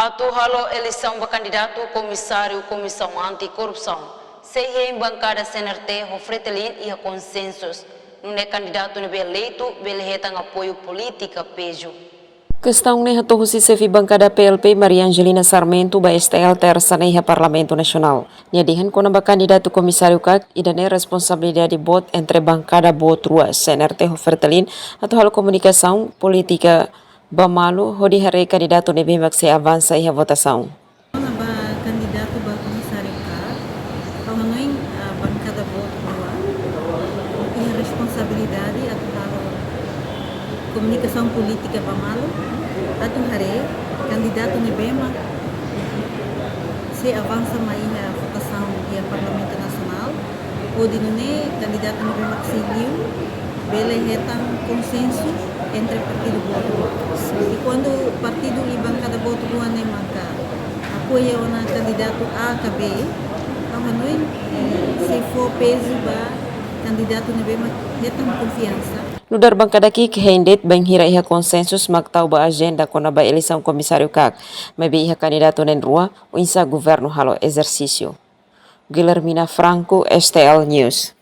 Atu halo eleição para candidato comissário comissão anticorrupção. Sei em bancada CNRT Fretelin e a consensos. Não é candidato no eleito, beleza apoio política pejo. Questão ne hato husi sevi bancada PLP Maria Angelina Sarmento ba STL tersa neha Parlamento Nasional. Nyadihan kona ba candidato komisário kak idane responsabilidade bot entre bancada bot rua CNRT Fretelin atau hal komunikação política bamalu hodi hare candidato nebe makse avança iha votação. Ba candidato ba komisário ka panganoing bancada bot rua iha responsabilidade atau komunikação política bamalu atau hari candidato ni bema se avança mais a votação e Parlamento Nacional o dinune candidato ni bema exiliu bele retam consenso entre partido boto e quando partido e bancada boto rua ne maka apoia o candidato A que B então se for peso ba candidato ni bema retam confiança. Nudar bancada ki kehendet bang hira iha konsensus magtau ba agenda kona ba eleição komisário kak maybe iha candidato nen rua o insa governo halo exercício. Guilhermina Franco, STL News.